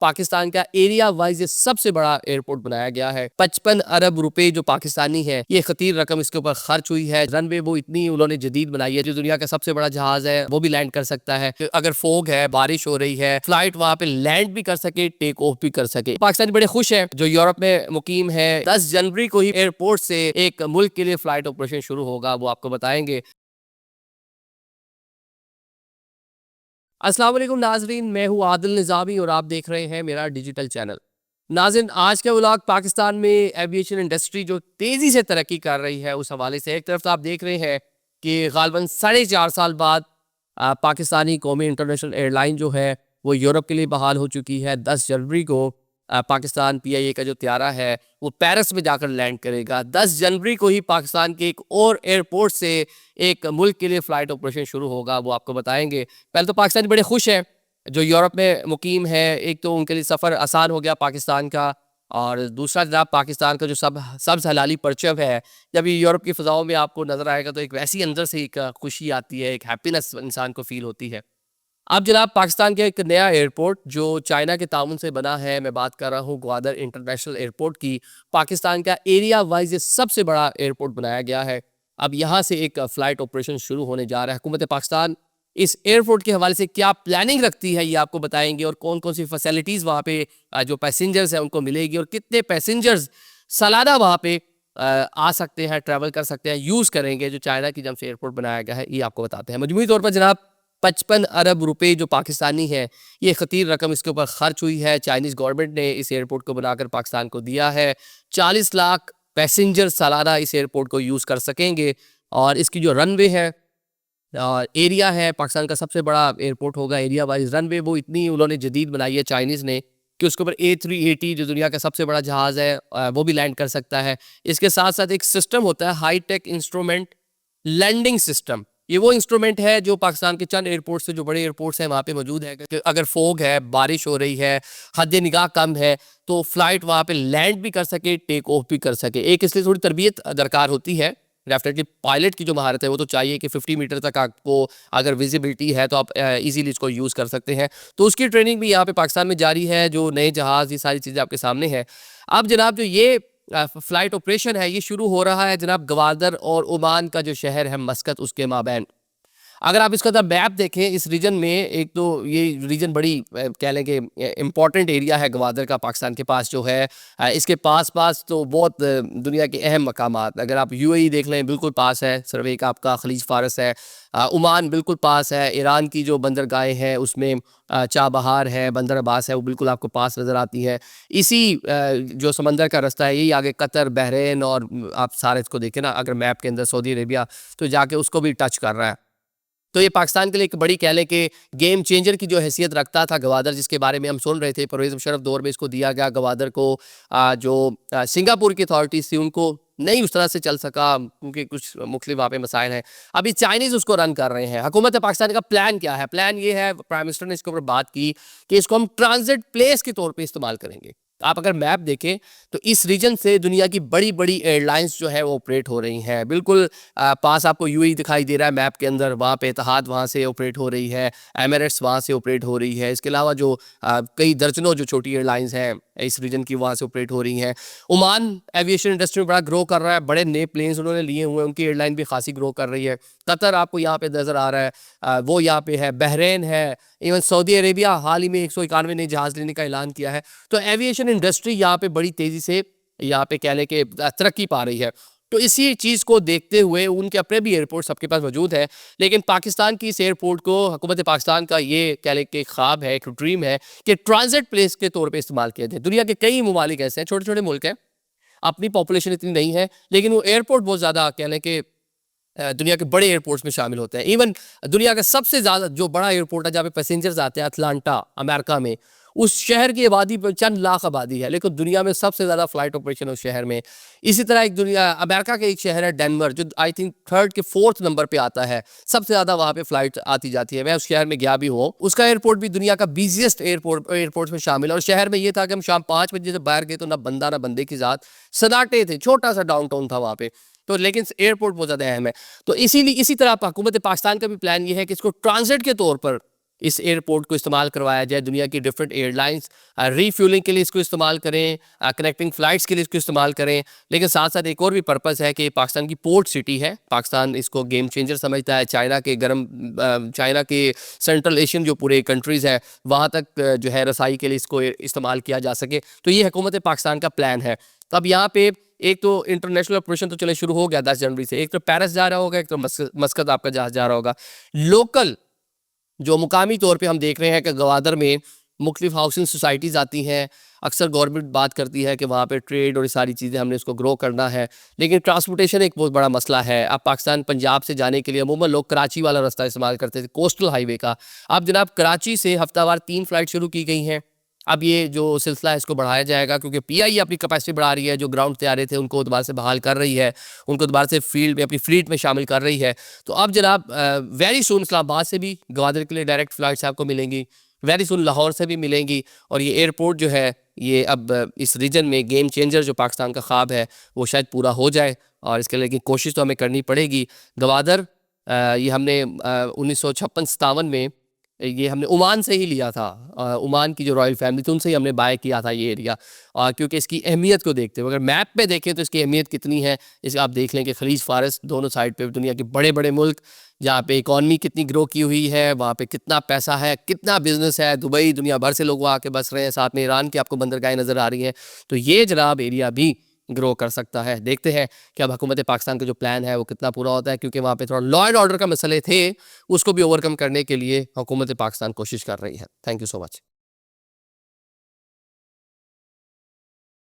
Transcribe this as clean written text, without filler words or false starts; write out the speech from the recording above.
پاکستان کا area wise یہ سب سے بڑا ایئرپورٹ بنایا گیا ہے۔ 55 ارب روپے جو پاکستانی ہے، یہ خطیر رقم اس کے اوپر خرچ ہوئی ہے۔ رن وے وہ اتنی انہوں نے جدید بنائی ہے، جو دنیا کا سب سے بڑا جہاز ہے وہ بھی لینڈ کر سکتا ہے۔ اگر فوگ ہے، بارش ہو رہی ہے، فلائٹ وہاں پہ لینڈ بھی کر سکے، ٹیک آف بھی کر سکے۔ پاکستانی بڑے خوش ہیں جو یورپ میں مقیم ہے۔ 10 جنوری کو ہی ایئرپورٹ سے ایک ملک کے لیے فلائٹ آپریشن شروع ہوگا، وہ آپ کو بتائیں گے۔ السلام علیکم ناظرین، میں ہوں عادل نظامی اور آپ دیکھ رہے ہیں میرا ڈیجیٹل چینل۔ ناظرین، آج کا ولاگ پاکستان میں ایویشن انڈسٹری جو تیزی سے ترقی کر رہی ہے اس حوالے سے۔ ایک طرف تو آپ دیکھ رہے ہیں کہ غالباً 4.5 سال بعد پاکستانی قومی انٹرنیشنل ایئر لائن جو ہے وہ یورپ کے لیے بحال ہو چکی ہے۔ 10 جنوری کو پاکستان PIA کا جو طیارہ ہے وہ پیرس میں جا کر لینڈ کرے گا۔ 10 جنوری کو ہی پاکستان کے ایک اور ایئرپورٹ سے ایک ملک کے لیے فلائٹ آپریشن شروع ہوگا، وہ آپ کو بتائیں گے۔ پہلے تو پاکستانی بڑے خوش ہیں جو یورپ میں مقیم ہے، ایک تو ان کے لیے سفر آسان ہو گیا پاکستان کا، اور دوسرا جناب پاکستان کا جو سبز ہلالی پرچم ہے، جب یہ یورپ کی فضاؤں میں آپ کو نظر آئے گا تو ایک ویسی اندر سے ایک خوشی آتی ہے، ایک ہیپینس انسان کو فیل ہوتی ہے۔ اب جناب پاکستان کے ایک نیا ایئرپورٹ جو چائنا کے تعاون سے بنا ہے، میں بات کر رہا ہوں گوادر انٹرنیشنل ایئرپورٹ کی۔ پاکستان کا ایریا وائز یہ سب سے بڑا ایئرپورٹ بنایا گیا ہے۔ اب یہاں سے ایک فلائٹ آپریشن شروع ہونے جا رہا ہے۔ حکومت پاکستان اس ایئرپورٹ کے حوالے سے کیا پلاننگ رکھتی ہے یہ آپ کو بتائیں گے، اور کون کون سی فیسلٹیز وہاں پہ جو پیسنجرز ہیں ان کو ملے گی، اور کتنے پیسنجرز سالانہ وہاں پہ آ سکتے ہیں، ٹریول کر سکتے ہیں، یوز کریں گے جو چائنا کی جب سے ایئرپورٹ بنایا گیا ہے، یہ آپ کو بتاتے ہیں۔ مجموعی طور پر جناب 55 ارب روپے جو پاکستانی ہے، یہ خطیر رقم اس کے اوپر خرچ ہوئی ہے۔ چائنیز گورنمنٹ نے اس ایئرپورٹ کو بنا کر پاکستان کو دیا ہے۔ 40 لاکھ پیسنجر سالانہ اس ایئرپورٹ کو یوز کر سکیں گے، اور اس کی جو رن وے ہے، ایریا ہے، پاکستان کا سب سے بڑا ایئرپورٹ ہوگا ایریا وائز۔ رن وے وہ اتنی انہوں نے جدید بنائی ہے چائنیز نے کہ اس کے اوپر A380 جو دنیا کا سب سے بڑا جہاز ہے وہ بھی لینڈ کر سکتا ہے۔ اس کے ساتھ ساتھ ایک سسٹم ہوتا ہے، high tech instrument landing system. یہ وہ انسٹرومنٹ ہے جو پاکستان کے چند ایئرپورٹ سے جو بڑے ایئرپورٹس ہیں وہاں پہ موجود ہے کہ اگر فوگ ہے، بارش ہو رہی ہے، حد نگاہ کم ہے، تو فلائٹ وہاں پہ لینڈ بھی کر سکے، ٹیک آف بھی کر سکے۔ ایک اس لیے تھوڑی تربیت درکار ہوتی ہے، ڈیفینیٹلی پائلٹ کی جو مہارت ہے وہ تو چاہیے کہ 50 میٹر تک آپ کو اگر ویزیبلٹی ہے تو آپ ایزیلی اس کو یوز کر سکتے ہیں۔ تو اس کی ٹریننگ بھی یہاں پہ پاکستان میں جاری ہے، جو نئے جہاز، یہ ساری چیزیں آپ کے سامنے ہیں۔ اب جناب جو یہ فلائٹ آپریشن ہے یہ شروع ہو رہا ہے جناب گوادر اور عمان کا جو شہر ہے مسقط، اس کے مابین۔ اگر آپ اس کا میپ دیکھیں اس ریجن میں، ایک تو یہ ریجن بڑی کہہ لیں کہ امپورٹنٹ ایریا ہے گوادر کا پاکستان کے پاس جو ہے۔ اس کے پاس تو بہت دنیا کے اہم مقامات، اگر آپ UAE دیکھ لیں بالکل پاس ہے، سروے کا آپ کا خلیج فارس ہے، عمان بالکل پاس ہے، ایران کی جو بندرگاہیں ہیں اس میں چابہار ہے، بندر عباس ہے، وہ بالکل آپ کو پاس نظر آتی ہے۔ اسی جو سمندر کا رستہ ہے یہی آگے قطر، بحرین، اور آپ سارے اس کو دیکھیں نا اگر میپ کے اندر سعودی عربیہ، تو جا کے اس کو بھی ٹچ کر رہا ہے۔ تو یہ پاکستان کے لیے ایک بڑی کہہ لیں کہ گیم چینجر کی جو حیثیت رکھتا تھا گوادر، جس کے بارے میں ہم سن رہے تھے پرویز مشرف دور میں اس کو دیا گیا گوادر کو، جو سنگاپور کی اتھارٹیز تھی ان کو نہیں اس طرح سے چل سکا کیونکہ کچھ مختلف وہاں پہ مسائل ہیں۔ ابھی چائنیز اس کو رن کر رہے ہیں۔ حکومت پاکستان کا پلان کیا ہے؟ پلان یہ ہے، پرائم منسٹر نے اس کے اوپر بات کی کہ اس کو ہم ٹرانزٹ پلیس کے طور پہ استعمال کریں گے۔ آپ اگر میپ دیکھیں تو اس ریجن سے دنیا کی بڑی بڑی ایئر لائنز جو ہے وہ آپریٹ ہو رہی ہیں۔ بالکل پاس آپ کو UAE دکھائی دے رہا ہے میپ کے اندر، وہاں پہ اتحاد وہاں سے آپریٹ ہو رہی ہے، ایمریٹس وہاں سے آپریٹ ہو رہی ہے۔ اس کے علاوہ جو کئی درجنوں جو چھوٹی ایئر لائنز ہیں اس ریجن کی وہاں سے آپریٹ ہو رہی ہیں۔ عمان ایویشن انڈسٹری میں بڑا گرو کر رہا ہے، بڑے نئے پلینز انہوں نے لیے ہوئے ہیں، ان کی ایئر لائن بھی خاصی گرو کر رہی ہے۔ قطر آپ کو یہاں پہ نظر آ رہا ہے، وہ یہاں پہ ہے، بحرین ہے، ایون سعودی عربیہ حال ہی میں 191 نئے جہاز لینے کا اعلان کیا ہے۔ تو ایویشن انڈسٹری یہاں پہ بڑی تیزی سے یہاں پہ کہہ لیں کہ ترقی پا رہی ہے۔ تو اسی چیز کو دیکھتے ہوئے ان کے اپنے بھی ایئرپورٹ سب کے پاس موجود ہے، لیکن پاکستان کی اس ایئرپورٹ کو حکومت پاکستان کا یہ کہہ لیں کہ ایک خواب ہے، ایک ڈریم ہے کہ ٹرانزٹ پلیس کے طور پہ استعمال کیا جائے۔ دنیا کے کئی ممالک ایسے ہیں، چھوٹے چھوٹے ملک ہیں، اپنی پاپولیشن اتنی نہیں ہے، لیکن وہ ایئرپورٹ بہت زیادہ کہہ لیں کہ دنیا کے بڑے ایئرپورٹس میں شامل ہوتے ہیں۔ ایون دنیا کا سب سے زیادہ جو بڑا ایئرپورٹ ہے جہاں پہ پیسنجرز آتے ہیں، اٹلانٹا امریکہ میں، اس شہر کی آبادی پر چند لاکھ آبادی ہے، لیکن دنیا میں سب سے زیادہ فلائٹ آپریشن اس شہر میں۔ اسی طرح ایک امریکہ کا ایک شہر ہے ڈینور، جو آئی تھنک 3rd کے 4th نمبر پہ آتا ہے، سب سے زیادہ وہاں پہ فلائٹ آتی جاتی ہے۔ میں اس شہر میں گیا بھی ہوں، اس کا ایئرپورٹ بھی دنیا کا بیزیسٹ ایئرپورٹ میں شامل ہے۔ اور شہر میں یہ تھا کہ ہم شام 5 بجے سے باہر گئے تو نہ بندہ نہ بندے کی ذات، سناٹے تھے، چھوٹا سا ڈاؤن ٹاؤن تھا وہاں پہ، تو لیکن ایئرپورٹ بہت زیادہ اہم ہے۔ تو اسی طرح حکومت پاکستان کا بھی پلان یہ ہے کہ اس کو ٹرانزٹ کے طور پر اس ایئرپورٹ کو استعمال کروایا جائے, دنیا کی ڈفرینٹ ایئر لائنس ری فیولنگ کے لیے اس کو استعمال کریں, کنیکٹنگ فلائٹس کے لیے اس کو استعمال کریں, لیکن ساتھ ساتھ ایک اور بھی پرپز ہے کہ پاکستان کی پورٹ سٹی ہے, پاکستان اس کو گیم چینجر سمجھتا ہے. چائنا کے سینٹرل ایشین جو پورے کنٹریز ہے وہاں تک جو ہے رسائی کے لیے اس کو استعمال کیا جا سکے. تو یہ حکومت پاکستان کا پلان ہے. اب یہاں پہ ایک تو انٹرنیشنل آپریشن تو چلے شروع ہو گیا 10 جنوری سے, ایک تو پیرس جا رہا ہوگا, ایک تو مسقط آپ کا جہاز جا رہا ہوگا. لوکل جو مقامی طور پہ ہم دیکھ رہے ہیں کہ گوادر میں مختلف ہاؤسنگ سوسائٹیز آتی ہیں, اکثر گورنمنٹ بات کرتی ہے کہ وہاں پہ ٹریڈ اور یہ ساری چیزیں ہم نے اس کو گرو کرنا ہے, لیکن ٹرانسپورٹیشن ایک بہت بڑا مسئلہ ہے. اب پاکستان پنجاب سے جانے کے لیے عموماً لوگ کراچی والا راستہ استعمال کرتے تھے, کوسٹل ہائی وے کا. اب جناب کراچی سے ہفتہ وار 3 فلائٹ شروع کی گئی ہیں. اب یہ جو سلسلہ ہے اس کو بڑھایا جائے گا, کیونکہ پی آئی اپنی کیپیسٹی بڑھا رہی ہے, جو گراؤنڈ طیارے تھے ان کو دوبارہ سے بحال کر رہی ہے, ان کو دوبارہ سے فیلڈ میں اپنی فلیٹ میں شامل کر رہی ہے. تو اب جناب ویری سون اسلام آباد سے بھی گوادر کے لیے ڈائریکٹ فلائٹس آپ کو ملیں گی, ویری سون لاہور سے بھی ملیں گی, اور یہ ایئرپورٹ جو ہے یہ اب اس ریجن میں گیم چینجر جو پاکستان کا خواب ہے وہ شاید پورا ہو جائے, اور اس کے لیے کوشش تو ہمیں کرنی پڑے گی. گوادر یہ ہم نے 1956-57 میں یہ ہم نے عمان سے ہی لیا تھا, عمان کی جو رائل فیملی تھی ان سے ہی ہم نے بائی کیا تھا یہ ایریا, کیونکہ اس کی اہمیت کو دیکھتے ہوئے, اگر میپ پہ دیکھیں تو اس کی اہمیت کتنی ہے, اس آپ دیکھ لیں کہ خلیج فارس دونوں سائڈ پہ دنیا کے بڑے بڑے ملک جہاں پہ اکانومی کتنی گرو کی ہوئی ہے, وہاں پہ کتنا پیسہ ہے, کتنا بزنس ہے, دبئی دنیا بھر سے لوگ وہاں آ کے بس رہے ہیں, ساتھ میں ایران کی آپ کو بندرگاہیں نظر آ رہی ہیں. تو یہ جناب ایریا بھی گرو کر سکتا ہے. دیکھتے ہیں کہ اب حکومت پاکستان کا جو پلان ہے وہ کتنا پورا ہوتا ہے, کیونکہ وہاں پہ تھوڑا لا اینڈ آرڈر کا مسئلے تھے, اس کو بھی اوور کم کرنے کے لیے حکومت پاکستان کوشش کر رہی ہے. Thank you so much.